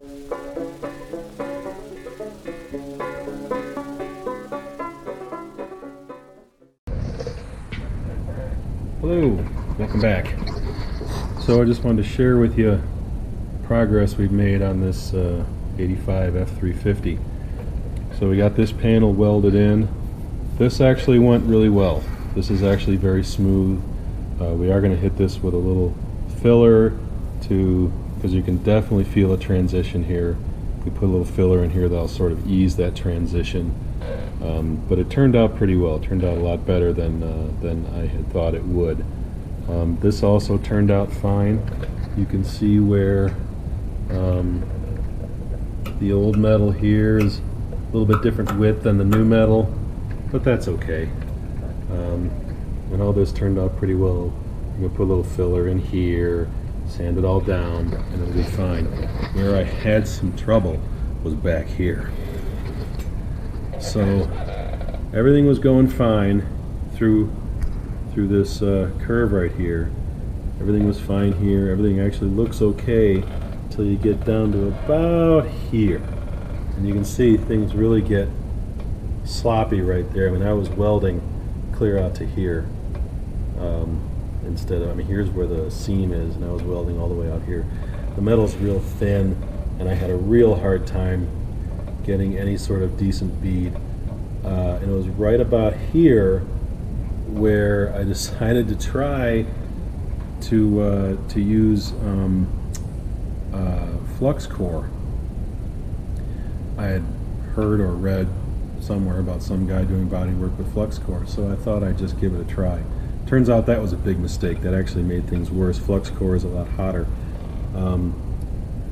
Hello, welcome back. So I just wanted to share with you progress we've made on this 85 F350. So we got this panel welded in. This actually went really well. This is actually very smooth. We are going to hit this with a little filler because you can definitely feel a transition here. We put a little filler in here that'll sort of ease that transition. But it turned out pretty well. It turned out a lot better than I had thought it would. This also turned out fine. You can see where the old metal here is a little bit different width than the new metal, but that's okay. And all this turned out pretty well. I'm going to put a little filler in here, sand it all down, and it'll be fine. Where I had some trouble was back here. So everything was going fine through this curve right here. Everything was fine here. Everything actually looks okay until you get down to about here. And you can see things really get sloppy right there. I mean, I was welding clear out to here instead of, I mean, here's where the seam is, and I was welding all the way out here. The metal's real thin, and I had a real hard time getting any sort of decent bead. And it was right about here where I decided to try to use flux core. I had heard or read somewhere about some guy doing body work with flux core, so I thought I'd just give it a try. Turns out that was a big mistake. That actually made things worse. Flux core is a lot hotter.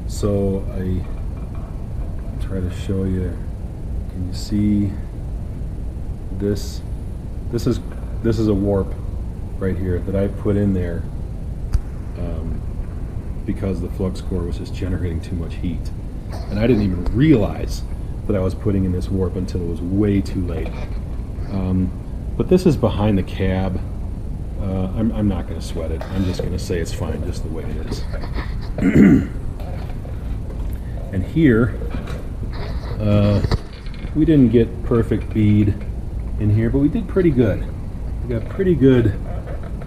So I try to show you. Can you see this? This is a warp right here that I put in there because the flux core was just generating too much heat, and I didn't even realize that I was putting in this warp until it was way too late. But this is behind the cab. I'm not going to sweat it. I'm just going to say it's fine just the way it is. And here, we didn't get perfect bead in here, but we did pretty good. We got pretty good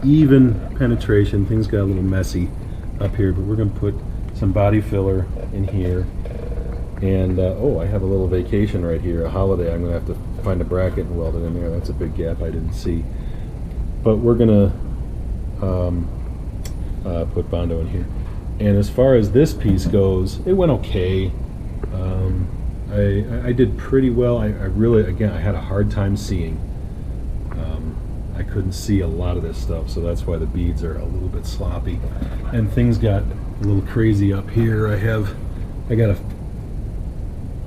even penetration. Things got a little messy up here, but we're going to put some body filler in here. And oh, I have a little vacation right here, a holiday. I'm going to have to find a bracket and weld it in there. That's a big gap I didn't see. But we're going to put Bondo in here. And as far as this piece goes, it went okay. I did pretty well. I really, again, I had a hard time seeing. I couldn't see a lot of this stuff, so that's why the beads are a little bit sloppy. And things got a little crazy up here. I got to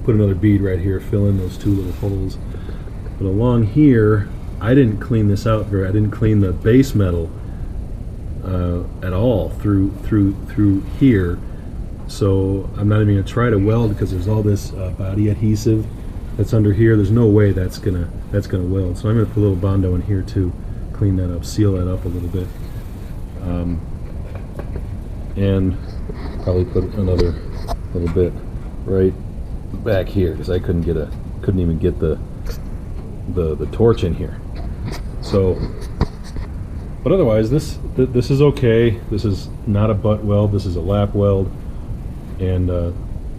put another bead right here, fill in those two little holes. But along here, I didn't clean this out very. I didn't clean the base metal at all through here. So I'm not even going to try to weld because there's all this body adhesive that's under here. There's no way that's gonna weld. So I'm going to put a little Bondo in here too, clean that up, seal that up a little bit, and probably put another little bit right back here because I couldn't even get the torch in here. So, but otherwise this is okay. This is not a butt weld. This is a lap weld, and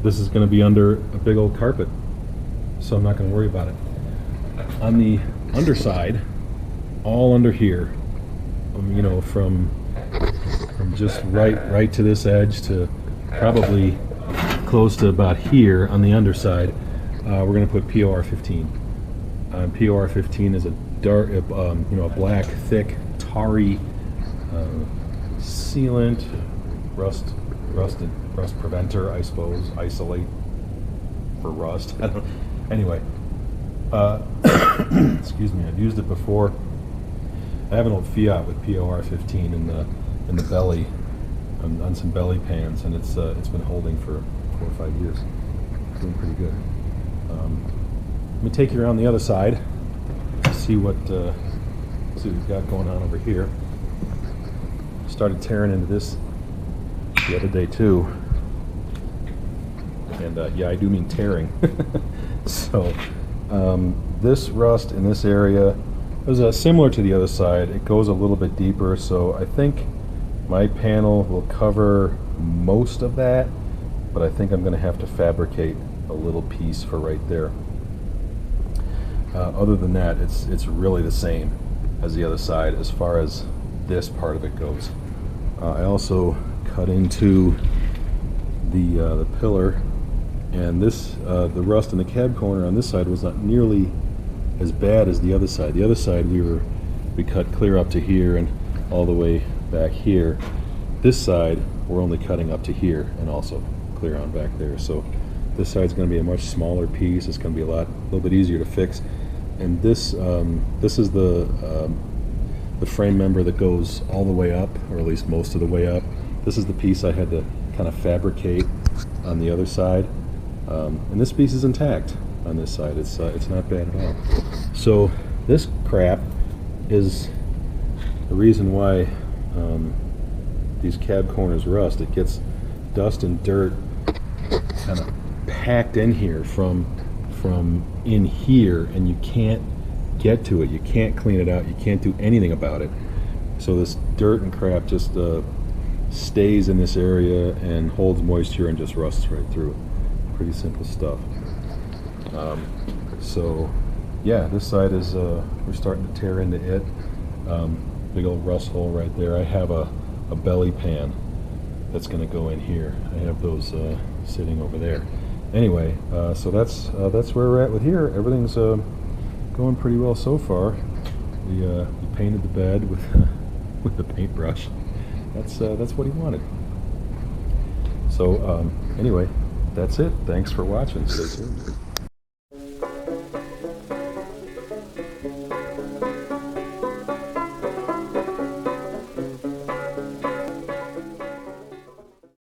this is going to be under a big old carpet, so I'm not going to worry about it. On the underside, all under here, you know, from just right to this edge to probably close to about here on the underside, we're going to put POR 15. POR 15 is a dark, you know, a black, thick, tarry sealant, rust preventer, I suppose, isolate for rust. I don't. Anyway, excuse me. I've used it before. I have an old Fiat with POR 15 in the belly, on some belly pans, and it's been holding for 4 or 5 years. It's doing pretty good. Let me take you around the other side, see what we've got going on over here. Started tearing into this the other day too. And yeah, I do mean tearing. So this rust in this area is similar to the other side. It goes a little bit deeper, so I think my panel will cover most of that, but I think I'm going to have to fabricate a little piece for right there. Other than that, it's really the same as the other side as far as this part of it goes. I also cut into the pillar, and this the rust in the cab corner on this side was not nearly as bad as the other side. The other side we cut clear up to here and all the way back here. This side we're only cutting up to here and also clear on back there. So this side's going to be a much smaller piece. It's going to be a little bit easier to fix. And this is the frame member that goes all the way up, or at least most of the way up. This is the piece I had to kind of fabricate on the other side, and this piece is intact on this side. It's not bad at all. So this crap is the reason why these cab corners rust. It gets dust and dirt kind of packed in here from in here, and you can't get to it. You can't clean it out. You can't do anything about it. So this dirt and crap just stays in this area and holds moisture and just rusts right through. Pretty simple stuff. So yeah, this side is we're starting to tear into it. Big old rust hole right there. I have a belly pan that's going to go in here. I have those sitting over there. Anyway, so that's where we're at with here. Everything's going pretty well so far. We painted the bed with the paintbrush. That's what he wanted. So anyway, that's it. Thanks for watching. Stay tuned.